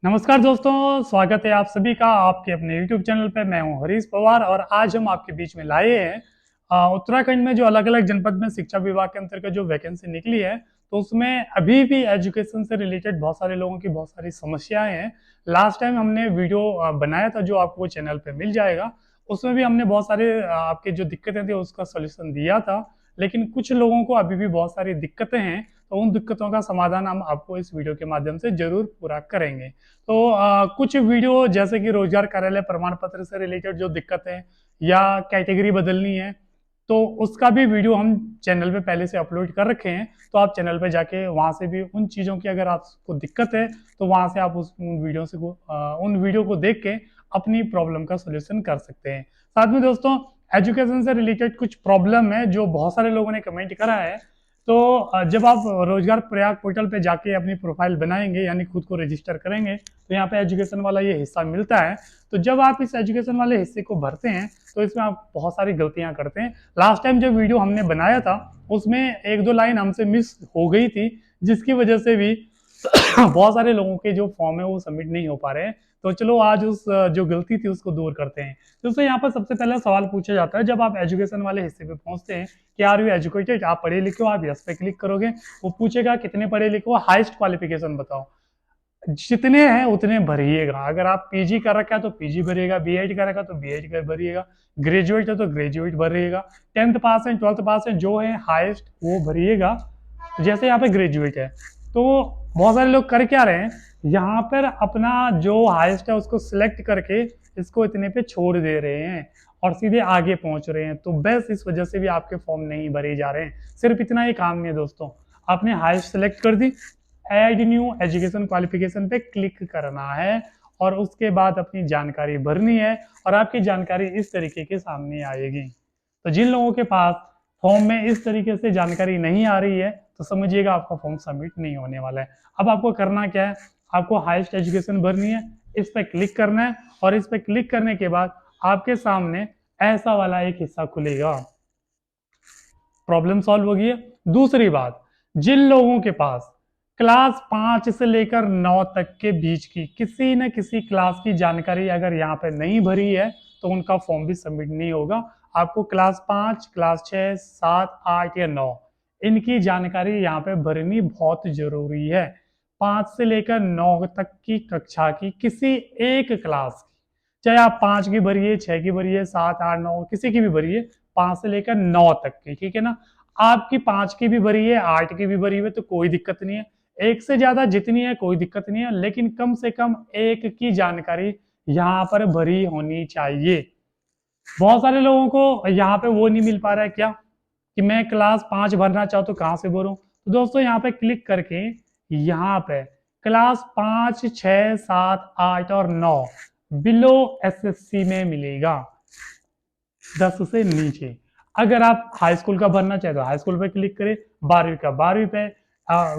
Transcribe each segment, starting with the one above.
नमस्कार दोस्तों, स्वागत है आप सभी का आपके अपने YouTube चैनल पे। मैं हूं हरीश पवार और आज हम आपके बीच में लाए हैं उत्तराखंड में जो अलग अलग जनपद में शिक्षा विभाग के अंतर्गत जो वैकेंसी निकली है, तो उसमें अभी भी एजुकेशन से रिलेटेड बहुत सारे लोगों की बहुत सारी समस्याएं हैं। लास्ट टाइम हमने वीडियो बनाया था जो आपको चैनल पे मिल जाएगा। उसमें भी हमने बहुत सारे आपके जो दिक्कतें थी उसका सोल्यूशन दिया था, लेकिन कुछ लोगों को अभी भी बहुत सारी दिक्कतें हैं। तो उन दिक्कतों का समाधान हम आपको इस वीडियो के माध्यम से जरूर पूरा करेंगे। तो कुछ वीडियो जैसे कि रोजगार कार्यालय प्रमाण पत्र से रिलेटेड जो दिक्कत है या कैटेगरी बदलनी है, तो उसका भी वीडियो हम चैनल पे पहले से अपलोड कर रखे हैं। तो आप चैनल पे जाके वहां से भी उन चीज़ों की अगर आपको दिक्कत है तो वहां से आप उन वीडियो को देख के अपनी प्रॉब्लम का सोल्यूशन कर सकते हैं। साथ में दोस्तों, एजुकेशन से रिलेटेड कुछ प्रॉब्लम है जो बहुत सारे लोगों ने कमेंट करा है। तो जब आप रोजगार प्रयाग पोर्टल पे जाके अपनी प्रोफाइल बनाएंगे यानी खुद को रजिस्टर करेंगे, तो यहाँ पे एजुकेशन वाला ये हिस्सा मिलता है। तो जब आप इस एजुकेशन वाले हिस्से को भरते हैं तो इसमें आप बहुत सारी गलतियां करते हैं। लास्ट टाइम जो वीडियो हमने बनाया था उसमें एक दो लाइन हमसे मिस हो गई थी, जिसकी वजह से भी बहुत सारे लोगों के जो फॉर्म है वो सबमिट नहीं हो पा रहे हैं। तो चलो आज उस जो गलती थी उसको दूर करते हैं। दोस्तों, यहाँ पर सबसे पहला सवाल पूछा जाता है जब आप एजुकेशन वाले हिस्से पे पहुंचते हैं कि आर यू एजुकेटेड, आप पढ़े लिखे हो, आप यस पे क्लिक करोगे। वो पूछेगा कितने पढ़े लिखे हो, हाईएस्ट क्वालिफिकेशन बताओ। जितने हैं उतने भरिएगा। अगर आप पीजी कर रखा है तो पीजी भरिएगा, बीएड कर रखा है तो बीएड कर भरिएगा, ग्रेजुएट है तो ग्रेजुएट भरिएगा, 10th पास है 12th पास है जो है हाईएस्ट वो भरिएगा। जैसे यहाँ पे ग्रेजुएट है तो बहुत सारे लोग कर क्या रहे हैं, यहाँ पर अपना जो हाईएस्ट है उसको सिलेक्ट करके इसको इतने पे छोड़ दे रहे हैं और सीधे आगे पहुंच रहे हैं। तो बस इस वजह से भी आपके फॉर्म नहीं भरे जा रहे हैं। सिर्फ इतना ही काम नहीं है दोस्तों, आपने हाईएस्ट सेलेक्ट कर दी, ऐड न्यू एजुकेशन क्वालिफिकेशन पे क्लिक करना है और उसके बाद अपनी जानकारी भरनी है और आपकी जानकारी इस तरीके के सामने आएगी। तो जिन लोगों के पास फॉर्म में इस तरीके से जानकारी नहीं आ रही है तो समझिएगा आपका फॉर्म सबमिट नहीं होने वाला है। अब आपको करना क्या है, आपको हाईएस्ट एजुकेशन भरनी है, इस पर क्लिक करना है और इस पर क्लिक करने के बाद आपके सामने ऐसा वाला एक हिस्सा खुलेगा। प्रॉब्लम सॉल्व होगी। दूसरी बात, जिन लोगों के पास क्लास 5 से लेकर 9 तक के बीच की किसी न किसी क्लास की जानकारी अगर यहाँ पे नहीं भरी है तो उनका फॉर्म भी सबमिट नहीं होगा। आपको क्लास 5, क्लास 6, 7, 8 या 9 इनकी जानकारी यहाँ पे भरनी बहुत जरूरी है। 5 से लेकर 9 तक की कक्षा की किसी एक क्लास की, चाहे आप 5 की भरिए, 6 की भरिए, 7, 8, 9 किसी की भी भरिए, 5 से लेकर 9 तक की, ठीक है ना। आपकी 5 की भी भरी है, 8 की भी भरी है तो कोई दिक्कत नहीं है। एक से ज्यादा जितनी है कोई दिक्कत नहीं है, लेकिन कम से कम एक की जानकारी यहाँ पर भरी होनी चाहिए। बहुत सारे लोगों को यहाँ पे वो नहीं मिल पा रहा है क्या कि मैं क्लास 5 भरना चाहूँ तो कहाँ से भरूं। तो दोस्तों यहाँ पे क्लिक करके यहाँ पे क्लास 5, 6, 7, 8 और 9 बिलो एसएससी में मिलेगा, 10 से नीचे। अगर आप हाई स्कूल का भरना चाहे तो हाई स्कूल पे क्लिक करें, 12वीं का 12वीं पे,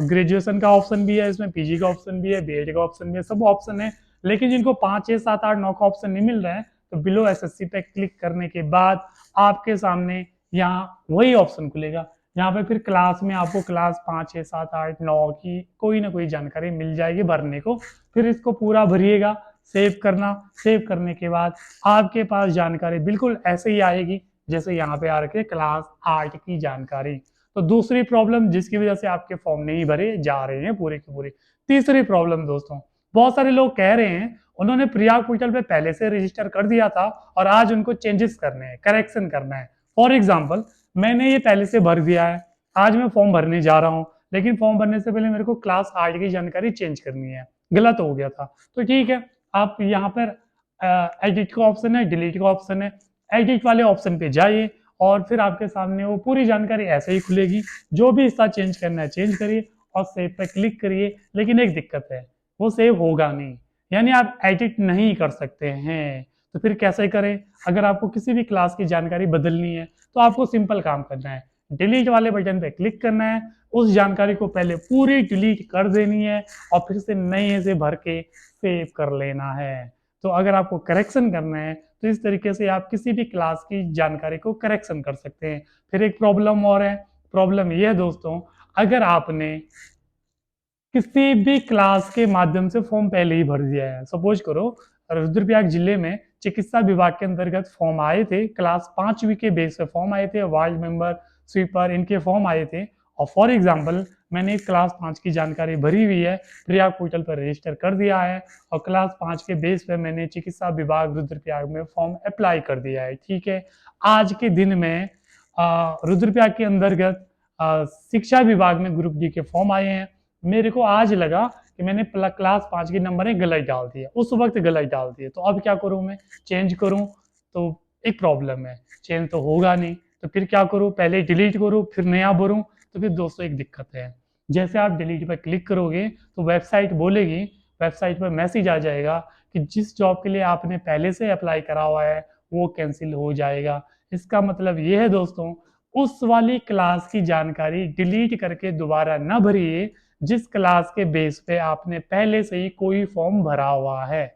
ग्रेजुएशन का ऑप्शन भी है इसमें, पीजी का ऑप्शन भी है, बीएड का ऑप्शन भी है, सब ऑप्शन है। लेकिन जिनको 5, 6, 7, 8, 9 का ऑप्शन नहीं मिल रहा है तो बिलो एसएससी पे क्लिक करने के बाद आपके सामने यहाँ वही ऑप्शन खुलेगा। यहाँ पे फिर क्लास में आपको क्लास 5, 6, 7, 8, 9 की कोई ना कोई जानकारी मिल जाएगी भरने को। फिर इसको पूरा भरिएगा, सेव करना, सेव करने के बाद आपके पास जानकारी बिल्कुल ऐसे ही आएगी जैसे यहाँ पे आ रखे क्लास 8 की जानकारी। तो दूसरी प्रॉब्लम जिसकी वजह से आपके फॉर्म नहीं भरे जा रहे हैं पूरे के पूरे। तीसरी प्रॉब्लम दोस्तों, बहुत सारे लोग कह रहे हैं उन्होंने प्रयाग पोर्टल पे पहले से रजिस्टर कर दिया था और आज उनको चेंजेस करने हैं, करेक्शन करना है। फॉर एग्जाम्पल, मैंने ये पहले से भर दिया है, आज मैं फॉर्म भरने जा रहा हूँ, लेकिन फॉर्म भरने से पहले मेरे को क्लास 8 की जानकारी चेंज करनी है, गलत हो गया था। तो ठीक है, आप यहाँ पर एडिट का ऑप्शन है, डिलीट का ऑप्शन है, एडिट वाले ऑप्शन पे जाइए और फिर आपके सामने वो पूरी जानकारी ऐसे ही खुलेगी। जो भी हिस्सा चेंज करना है चेंज करिए और सेव पे क्लिक करिए। लेकिन एक दिक्कत है, वो सेव होगा नहीं, यानी आप एडिट नहीं कर सकते हैं। तो फिर कैसे करें, अगर आपको किसी भी क्लास की जानकारी बदलनी है तो आपको सिंपल काम करना है, डिलीट वाले बटन पे क्लिक करना है, उस जानकारी को पहले पूरी डिलीट कर देनी है और फिर से नए से भर के सेव कर लेना है। तो अगर आपको करेक्शन करना है तो इस तरीके से आप किसी भी क्लास की जानकारी को करेक्शन कर सकते हैं। फिर एक प्रॉब्लम और है, प्रॉब्लम ये है दोस्तों, अगर आपने किसी भी क्लास के माध्यम से फॉर्म पहले ही भर दिया है। सपोज करो रुद्रप्रयाग जिले में चिकित्सा विभाग के अंतर्गत फॉर्म आए थे, क्लास 5वीं के बेस पे फॉर्म आए थे, वार्ड मेंबर, स्वीपर, इनके फॉर्म आए थे। और फॉर एग्जाम्पल मैंने क्लास 5 की जानकारी भरी हुई है, प्रयाग पोर्टल पर रजिस्टर कर दिया है, और क्लास 5 के बेस पे मैंने चिकित्सा विभाग रुद्रप्रयाग में फॉर्म अप्लाई कर दिया है। ठीक है, आज के दिन में रुद्रप्रयाग के अंतर्गत शिक्षा विभाग में ग्रुप डी के फॉर्म आए हैं। मेरे को आज लगा कि मैंने क्लास 5 की नंबर गलत डाल दिया, उस वक्त गलत डाल दिया, तो अब क्या करूं, मैं चेंज करूं तो एक प्रॉब्लम है, चेंज तो होगा नहीं, तो फिर क्या करूं, पहले डिलीट करूं फिर नया भरूं, तो फिर दोस्तों एक दिक्कत है। जैसे आप डिलीट पर क्लिक करोगे तो वेबसाइट बोलेगी, वेबसाइट पर मैसेज आ जाएगा कि जिस जॉब के लिए आपने पहले से अप्लाई करा हुआ है वो कैंसिल हो जाएगा। इसका मतलब ये है दोस्तों, उस वाली क्लास की जानकारी डिलीट करके दोबारा न भरिए जिस क्लास के बेस पे आपने पहले से ही कोई फॉर्म भरा हुआ है।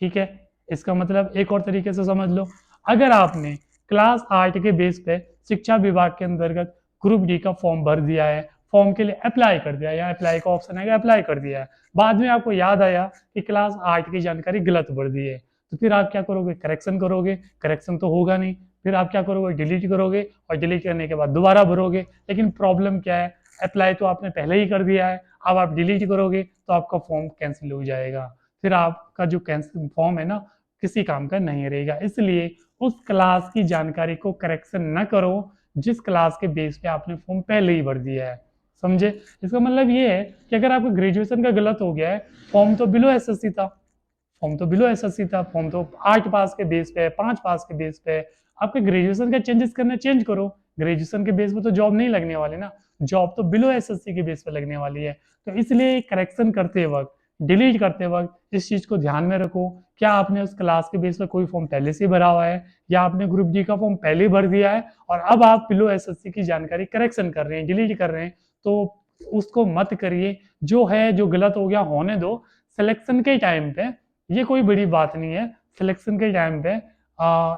ठीक है, इसका मतलब एक और तरीके से समझ लो, अगर आपने क्लास 8 के बेस पे शिक्षा विभाग के अंतर्गत ग्रुप डी का फॉर्म भर दिया है, फॉर्म के लिए अप्लाई कर दिया, या अप्लाई का ऑप्शन है अप्लाई कर दिया है, बाद में आपको याद आया कि क्लास 8 की जानकारी गलत भर दी है, तो फिर आप क्या करोगे, करेक्शन करोगे, करेक्शन तो होगा नहीं, फिर आप क्या करोगे, डिलीट करोगे, और डिलीट करने के बाद दोबारा भरोगे। लेकिन प्रॉब्लम क्या है, अप्लाई तो आपने पहले ही कर दिया है, अब आप डिलीट करोगे तो आपका फॉर्म कैंसिल हो जाएगा, फिर आपका जो कैंसिल फॉर्म है ना किसी काम का नहीं रहेगा। इसलिए उस क्लास की जानकारी को करेक्शन न करो जिस क्लास के बेस पे आपने फॉर्म पहले ही भर दिया है। समझे? इसका मतलब ये है कि अगर आपका ग्रेजुएशन का गलत हो गया है, फॉर्म तो बिलो एसएससी था, फॉर्म तो बिलो एसएससी था, फॉर्म तो 8 पास के बेस पे है, 5 पास के बेस पे है, आपके ग्रेजुएशन का चेंजेस करना चेंज करो। ग्रेजुएशन के बेस पे तो जॉब नहीं लगने वाली ना, जॉब तो बिलो एसएससी के बेस पे लगने वाली है। तो इसलिए करेक्शन करते वक्त, डिलीट करते वक्त इस चीज को ध्यान में रखो, क्या आपने उस क्लास के बेस पे कोई फॉर्म पहले से भरा हुआ है, या आपने ग्रुप डी का फॉर्म पहले भर दिया है और अब आप बिलो एसएससी की जानकारी करेक्शन कर रहे हैं, डिलीट कर रहे हैं, तो उसको मत करिए। जो है जो गलत हो गया होने दो, सिलेक्शन के टाइम पे ये कोई बड़ी बात नहीं है, सिलेक्शन के टाइम पे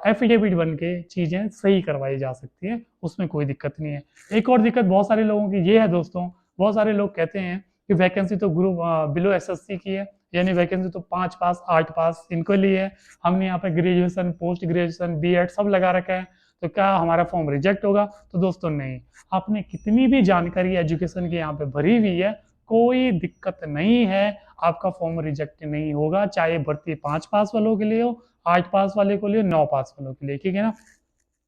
एफिडेविट बन के चीजें सही करवाई जा सकती है, उसमें कोई दिक्कत नहीं है। एक और दिक्कत बहुत सारे लोगों की ये है दोस्तों, बहुत सारे लोग कहते हैं कि वैकेंसी तो ग्रुप बिलो एसएससी की है, यानी वैकेंसी तो 5 पास 8 पास इनको लिए है, हमने यहाँ पे ग्रेजुएशन, पोस्ट ग्रेजुएशन, बीएड सब लगा रखा है, तो क्या हमारा फॉर्म रिजेक्ट होगा? तो दोस्तों नहीं, आपने कितनी भी जानकारी एजुकेशन की यहाँ पे भरी हुई है, कोई दिक्कत नहीं है, आपका फॉर्म रिजेक्ट नहीं होगा, चाहे भर्ती 5 पास वालों के लिए हो, 8 पास वाले को लिए, 9 पास वालों के लिए। ठीक है ना?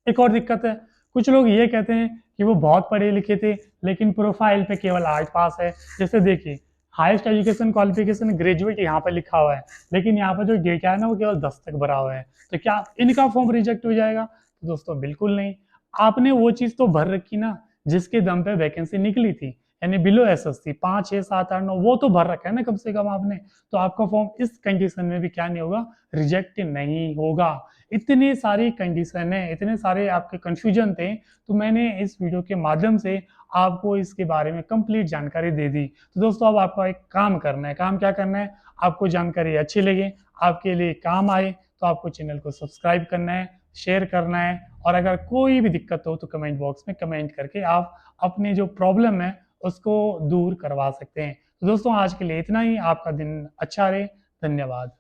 एक और दिक्कत है, कुछ लोग ये कहते हैं कि वो बहुत पढ़े लिखे थे लेकिन प्रोफाइल पे केवल 8 पास है। जैसे देखिए, हाईएस्ट एजुकेशन क्वालिफिकेशन ग्रेजुएट यहाँ पे लिखा हुआ है, लेकिन यहाँ पर जो डेटा है ना वो केवल 10 तक भरा हुआ है, तो क्या इनका फॉर्म रिजेक्ट हो जाएगा? तो दोस्तों बिल्कुल नहीं, आपने वो चीज तो भर रखी ना जिसके दम पे वैकेंसी निकली थी, यानी बिलो एसएससी 5 6 7 8 9 वो तो भर रखा है ना कम से कम आपने, तो आपका फॉर्म इस कंडीशन में भी क्या नहीं होगा, रिजेक्ट नहीं होगा। इतनी सारी कंडीशन है, इतने सारे आपके कंफ्यूजन थे, तो मैंने इस वीडियो के माध्यम से आपको इसके बारे में कंप्लीट जानकारी दे दी। तो दोस्तों अब आपको एक काम करना है, काम क्या करना है, आपको जानकारी अच्छी लगे, आपके लिए काम आए, तो आपको चैनल को सब्सक्राइब करना है, शेयर करना है, और अगर कोई भी दिक्कत हो तो कमेंट बॉक्स में कमेंट करके आप अपनी जो प्रॉब्लम है उसको दूर करवा सकते हैं। तो दोस्तों आज के लिए इतना ही, आपका दिन अच्छा रहे, धन्यवाद।